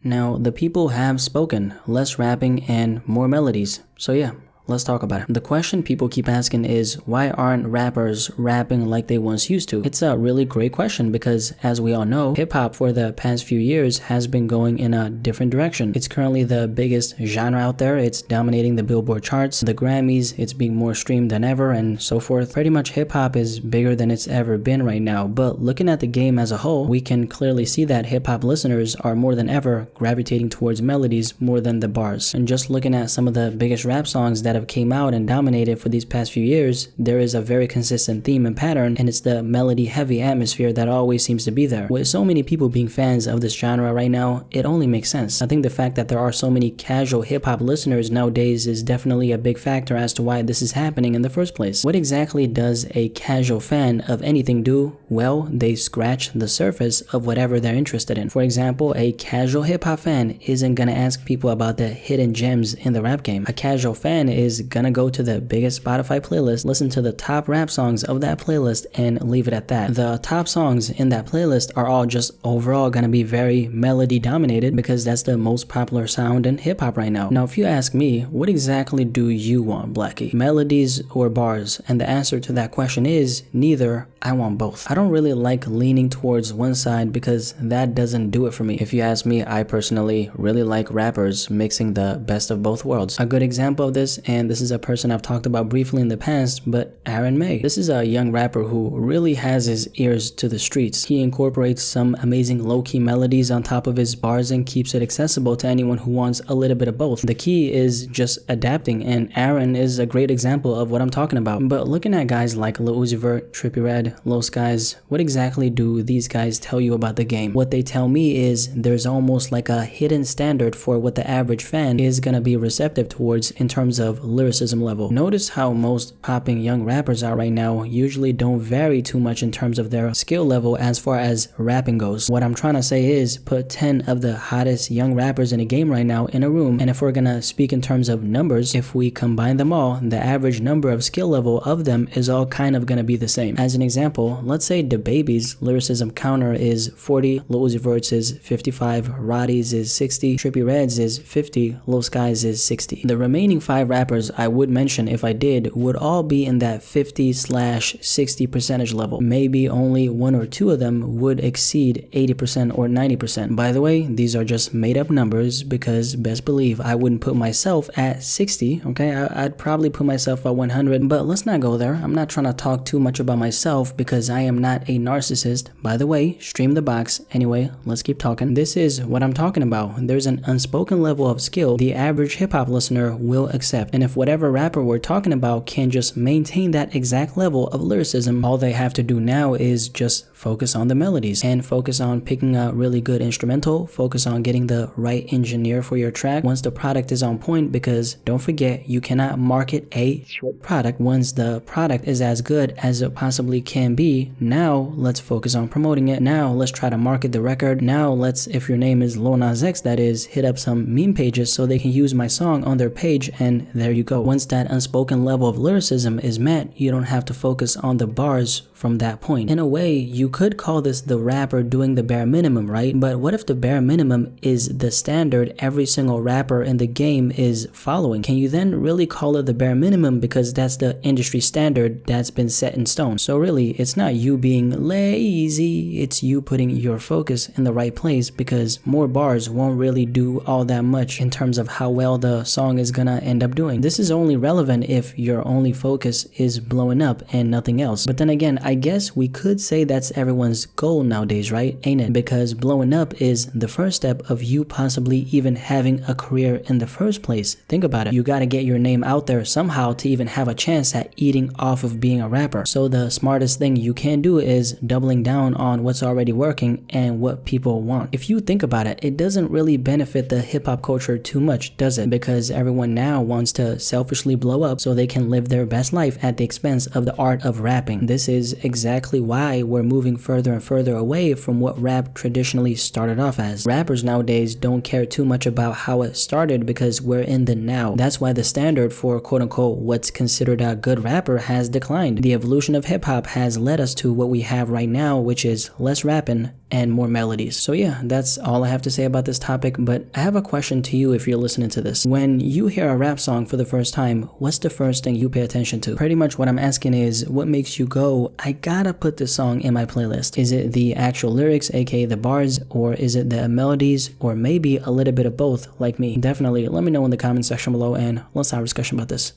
Now, the people have spoken, less rapping and more melodies. So yeah, let's talk about it. The question people keep asking is, why aren't rappers rapping like they once used to? It's a really great question because, as we all know, hip-hop for the past few years has been going in a different direction. It's currently the biggest genre out there. It's dominating the Billboard charts, the Grammys, it's being more streamed than ever, and so forth. Pretty much hip-hop is bigger than it's ever been right now. But looking at the game as a whole, we can clearly see that hip-hop listeners are more than ever gravitating towards melodies more than the bars. And just looking at some of the biggest rap songs that have came out and dominated for these past few years, there is a very consistent theme and pattern, and it's the melody heavy atmosphere that always seems to be there. With so many people being fans of this genre right now, it only makes sense. I think the fact that there are so many casual hip-hop listeners nowadays is definitely a big factor as to why this is happening in the first place. What exactly does a casual fan of anything do? Well, they scratch the surface of whatever they're interested in. For example, a casual hip-hop fan isn't gonna ask people about the hidden gems in the rap game. A casual fan is gonna go to the biggest Spotify playlist, listen to the top rap songs of that playlist, and leave it at that. The top songs in that playlist are all just overall gonna be very melody dominated because that's the most popular sound in hip-hop right now. Now, if you ask me, what exactly do you want, Blackie? Melodies or bars? And the answer to that question is neither. I want both. I don't really like leaning towards one side because that doesn't do it for me. If you ask me, I personally really like rappers mixing the best of both worlds. A good example of this, and this is a person I've talked about briefly in the past, but Aaron May. This is a young rapper who really has his ears to the streets. He incorporates some amazing low-key melodies on top of his bars and keeps it accessible to anyone who wants a little bit of both. The key is just adapting, and Aaron is a great example of what I'm talking about. But looking at guys like Lil Uzi Vert, Trippie Redd, Lil Skies, what exactly do these guys tell you about the game? What they tell me is there's almost like a hidden standard for what the average fan is gonna be receptive towards in terms of lyricism level. Notice how most popping young rappers out right now usually don't vary too much in terms of their skill level as far as rapping goes. What I'm trying to say is put 10 of the hottest young rappers in a game right now in a room, and if we're gonna speak in terms of numbers, if we combine them all, the average number of skill level of them is all kind of gonna be the same. As an example, let's say DaBaby's lyricism counter is 40, Lil Uzi Vert's is 55, Roddy's is 60, Trippie Redd's is 50, Lil Skies is 60. The remaining 5 rappers I would mention, if I did, would all be in that 50/60 percentage level. Maybe only 1 or 2 of them would exceed 80% or 90%. By the way, these are just made up numbers because best believe I wouldn't put myself at 60, okay? I'd probably put myself at 100, but let's not go there. I'm not trying to talk too much about myself because I am not a narcissist. By the way, stream the box. Anyway, let's keep talking. This is what I'm talking about. There's an unspoken level of skill the average hip-hop listener will accept, and if whatever rapper we're talking about can just maintain that exact level of lyricism, all they have to do now is just focus on the melodies and focus on picking a really good instrumental, focus on getting the right engineer for your track once the product is on point, because don't forget, you cannot market a product once the product is as good as it possibly can be. Now let's focus on promoting it. Now let's try to market the record. Now let's, if your name is Lil Nas X, that is, hit up some meme pages so they can use my song on their page, and there you go. Once that unspoken level of lyricism is met, you don't have to focus on the bars from that point. In a way, you could call this the rapper doing the bare minimum, right? But what if the bare minimum is the standard every single rapper in the game is following? Can you then really call it the bare minimum because that's the industry standard that's been set in stone? So really, it's not you being lazy, it's you putting your focus in the right place, because more bars won't really do all that much in terms of how well the song is gonna end up doing. This is only relevant if your only focus is blowing up and nothing else. But then again, I guess we could say that's everyone's goal nowadays, right? Ain't it? Because blowing up is the first step of you possibly even having a career in the first place. Think about it. You gotta get your name out there somehow to even have a chance at eating off of being a rapper. So the smartest thing you can do is doubling down on what's already working and what people want. If you think about it, it doesn't really benefit the hip-hop culture too much, does it? Because everyone now wants to selfishly blow up so they can live their best life at the expense of the art of rapping. This is exactly why we're moving further and further away from what rap traditionally started off as. Rappers nowadays don't care too much about how it started because we're in the now. That's why the standard for quote-unquote what's considered a good rapper has declined. The evolution of hip-hop has led us to what we have right now, which is less rapping, and more melodies. So yeah, that's all I have to say about this topic, but I have a question to you if you're listening to this. When you hear a rap song for the first time, what's the first thing you pay attention to? Pretty much what I'm asking is, what makes you go, I gotta put this song in my playlist? Is it the actual lyrics, aka the bars, or is it the melodies, or maybe a little bit of both like me? Definitely let me know in the comment section below and let's have a discussion about this.